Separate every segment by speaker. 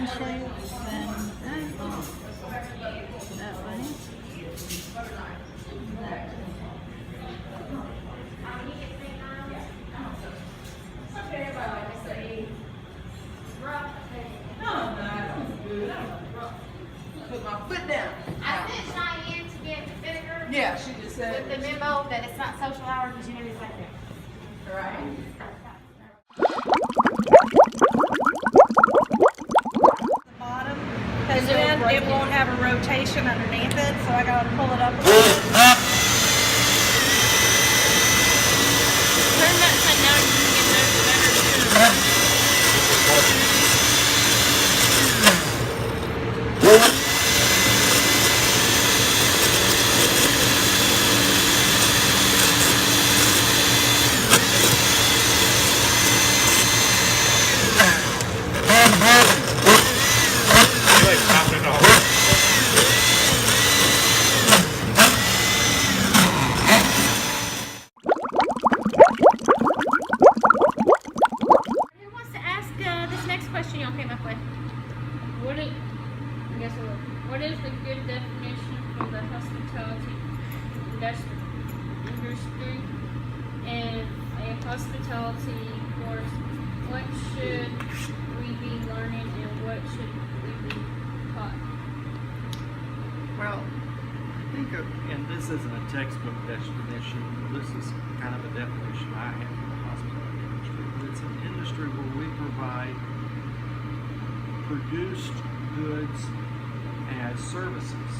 Speaker 1: honestly, then that funny.
Speaker 2: Put my foot down.
Speaker 3: I sent Cheyenne to get vinegar
Speaker 2: Yeah, she just said.
Speaker 3: with the memo that it's not social hours because you know he's back there.
Speaker 2: Right.
Speaker 1: Bottom, because then it won't have a rotation underneath it, so I gotta pull it up.
Speaker 3: Turn that side down and you can get those better too. Who wants to ask this next question y'all came up with?
Speaker 4: What is, I guess I will. What is the good definition for the hospitality industry and a hospitality course? What should we be learning and what should we be taught?
Speaker 5: Well, I think, and this isn't a textbook definition, this is kind of a definition I have for the hospitality industry, but it's an industry where we provide produced goods as services.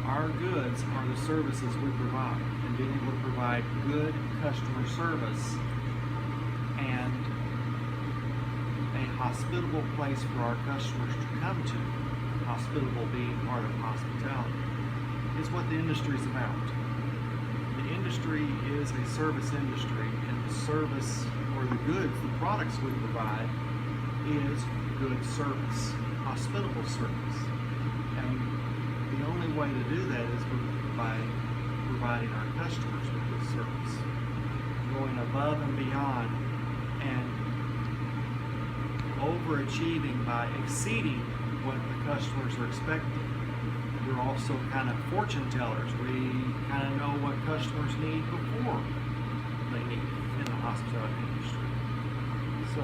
Speaker 5: Our goods are the services we provide, and being able to provide good customer service and a hospitable place for our customers to come to, hospitable being part of hospitality, is what the industry is about. The industry is a service industry, and the service or the goods, the products we provide is good service, hospitable service. And the only way to do that is by providing our customers with good service, going above and beyond and overachieving by exceeding what the customers are expecting. We're also kind of fortune tellers. We kind of know what customers need before they need in the hospitality industry. So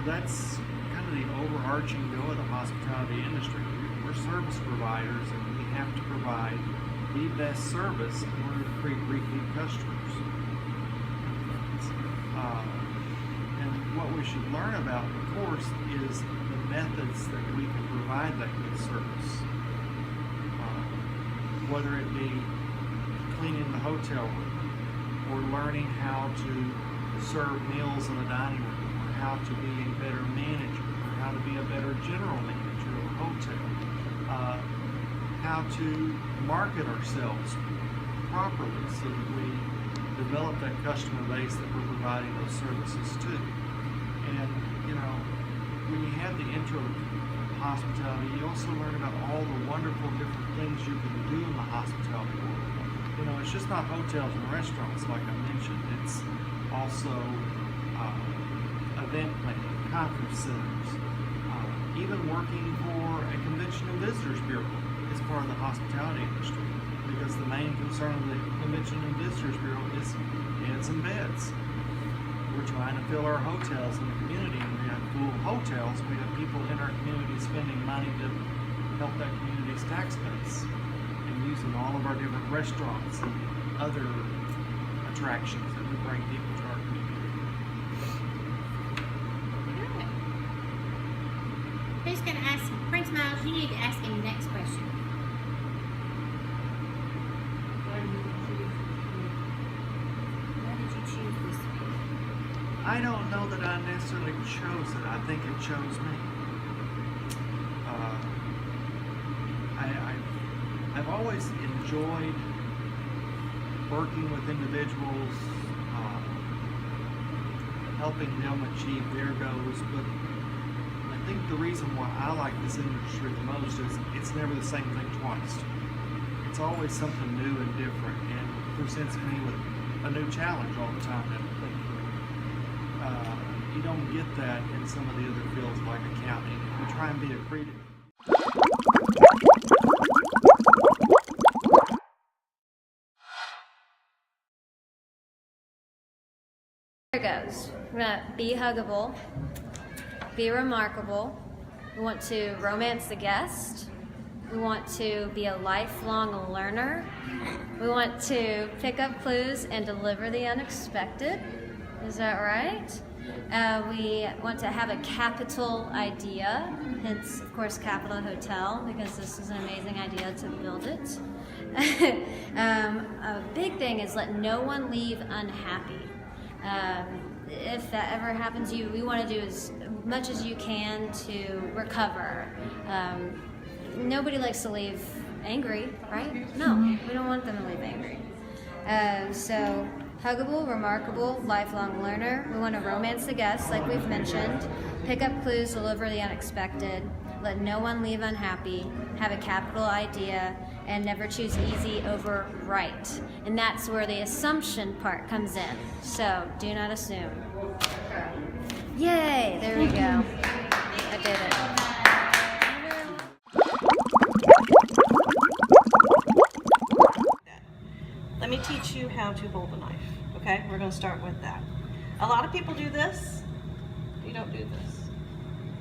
Speaker 5: that's kind of the overarching goal of the hospitality industry. We're service providers, and we have to provide the best service in order to create repeat customers. And what we should learn about, of course, is the methods that we can provide that good service. Whether it be cleaning the hotel room, or learning how to serve meals in the dining room, or how to be a better manager, or how to be a better general manager of a hotel, how to market ourselves properly so that we develop that customer base that we're providing those services to. And, you know, when you have the intro to hospitality, you also learn about all the wonderful different things you can do in the hospitality world. You know, it's just not hotels and restaurants like I mentioned. It's also event planning, conference centers, even working for a convention and visitors bureau is part of the hospitality industry, because the main concern of the convention and visitors bureau is heads and beds. We're trying to fill our hotels in the community, and we have full hotels. We have people in our community spending money to help that community's tax base, and using all of our different restaurants and other attractions that we bring people to our community.
Speaker 3: Good. Who's going to ask? Prince Miles, you need to ask him the next question. Why did you choose this field?
Speaker 5: I don't know that I necessarily chose it. I think it chose me. I've always enjoyed working with individuals, helping them achieve their goals, but I think the reason why I like this industry the most is it's never the same thing twice. It's always something new and different, and presents me with a new challenge all the time. you don't get that in some of the other fields like accounting. We try and be accretive.
Speaker 3: Here goes. We're gonna be huggable, be remarkable. We want to romance the guest. We want to be a lifelong learner. We want to pick up clues and deliver the unexpected. Is that right? We want to have a capital idea, hence, of course, Capital Hotel, because this is an amazing idea to build it. A big thing is let no one leave unhappy. If that ever happens to you, we want to do as much as you can to recover. Nobody likes to leave angry, right? No, we don't want them to leave angry. So, huggable, remarkable, lifelong learner. We want to romance the guests, like we've mentioned. Pick up clues, deliver the unexpected. Let no one leave unhappy. Have a capital idea. And never choose easy over right. And that's where the assumption part comes in. So, do not assume. Yay! There we go. I did it.
Speaker 1: Let me teach you how to hold a knife, okay? We're gonna start with that. A lot of people do this. You don't do this.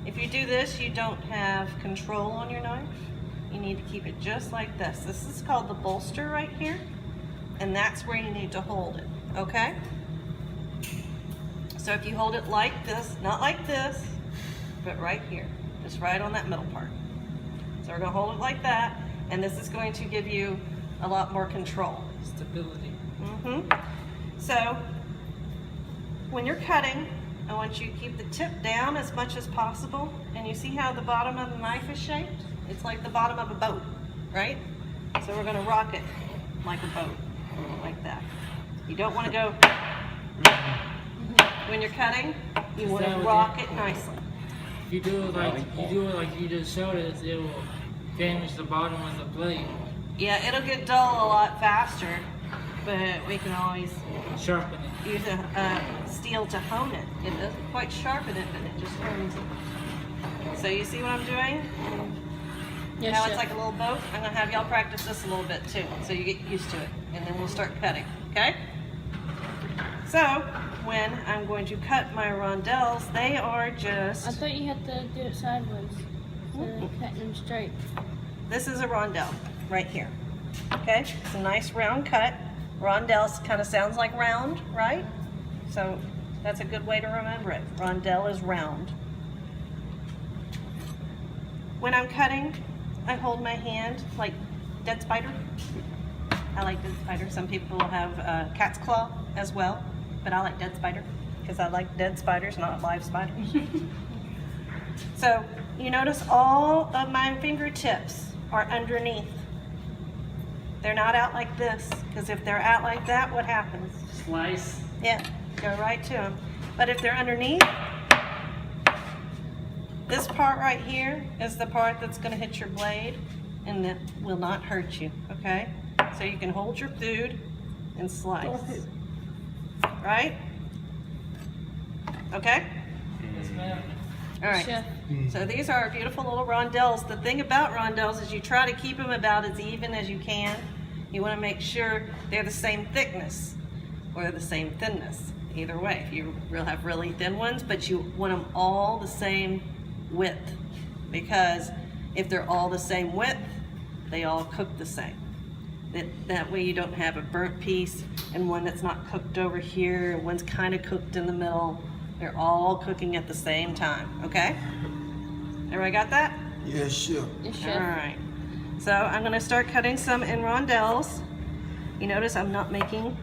Speaker 1: If you do this, you don't have control on your knife. You need to keep it just like this. This is called the bolster right here, and that's where you need to hold it, okay? So if you hold it like this, not like this, but right here, just right on that middle part. So we're gonna hold it like that, and this is going to give you a lot more control.
Speaker 2: Stability.
Speaker 1: So when you're cutting, I want you to keep the tip down as much as possible, and you see how the bottom of the knife is shaped? It's like the bottom of a boat, right? So we're gonna rock it like a boat, like that. You don't wanna go, when you're cutting, you wanna rock it nicely.
Speaker 6: If you do it like you just showed us, it will damage the bottom of the plate.
Speaker 1: Yeah, it'll get dull a lot faster, but we can always
Speaker 6: Sharpen it.
Speaker 1: use a steel to hone it. It doesn't quite sharpen it, but it just hones it. So you see what I'm doing?
Speaker 4: Yes,
Speaker 1: Now
Speaker 4: Chef.
Speaker 1: it's like a little boat. I'm gonna have y'all practice this a little bit too, so you get used to it, and then we'll start cutting, okay? So, when I'm going to cut my rondelles, they are
Speaker 4: I
Speaker 1: just,
Speaker 4: thought you had to do it sideways. So cutting them straight.
Speaker 1: this is a rondelle, right here, okay? It's a nice round cut. Rondelles kind of sounds like round, right? So, that's a good way to remember it. Rondelle is round. When I'm cutting, I hold my hand like dead spider. I like dead spider. Some people have cat's claw as well, but I like dead spider because I like dead spiders, not live spiders. So you notice all of my fingertips are underneath. They're not out like this, because if they're out like that, what happens?
Speaker 6: Slice.
Speaker 1: Yeah, go right to them. But if they're underneath, this part right here is the part that's going to hit your blade, and that will not hurt you, okay? So you can hold your food and slice. Right? Okay?
Speaker 6: Yes, ma'am.
Speaker 1: All right.
Speaker 4: Chef.
Speaker 1: So these are beautiful little rondelles. The thing about rondelles is you try to keep them about as even as you can. You want to make sure they're the same thickness or the same thinness. Either way, if you have really thin ones, but you want them all the same width, because if they're all the same width, they all cook the same. That way you don't have a burnt piece and one that's not cooked over here, and one's kind of cooked in the middle. They're all cooking at the same time, okay? Everybody got that?
Speaker 7: Yes, sure.
Speaker 4: Yes,
Speaker 1: All
Speaker 4: Chef.
Speaker 1: right. So I'm gonna start cutting some in rondelles. You notice I'm not making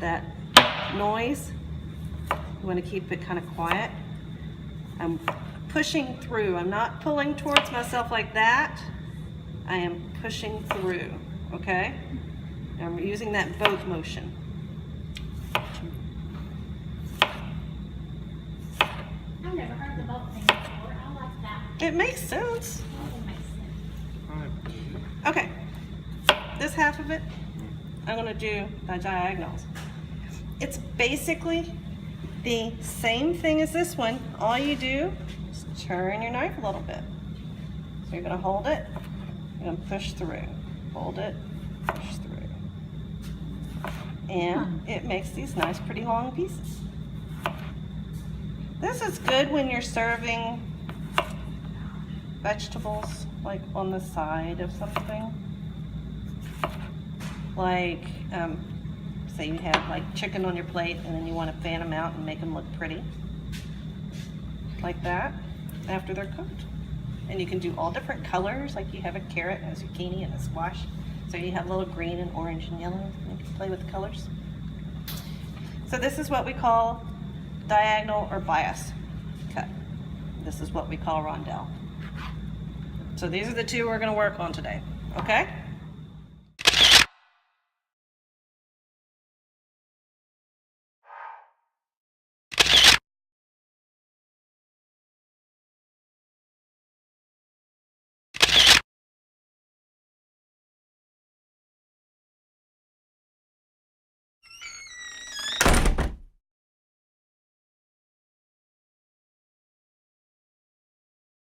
Speaker 1: that noise. You wanna keep it kind of quiet. I'm pushing through. I'm not pulling towards myself like that. I am pushing through, okay? I'm using that boat motion.
Speaker 3: I've never heard the boat thing before. I like that.
Speaker 1: It makes sense.
Speaker 3: It makes sense.
Speaker 1: Okay, this half of it, I'm gonna do the diagonals. It's basically The same thing as this one, all you do is turn your knife a little bit. So you're gonna hold it, you're gonna push through. Hold it, push through. And it makes these nice, pretty long pieces. This is good when you're serving vegetables, like on the side of something. Like, say you have like chicken on your plate and then you want to fan them out and make them look pretty. Like that, after they're cooked. And you can do all different colors, like you have a carrot and a zucchini and a squash. So you have little green and orange and yellow, and you can play with the colors. So this is what we call diagonal or bias cut. This is what we call rondelle. So these are the two we're going to work on today, okay?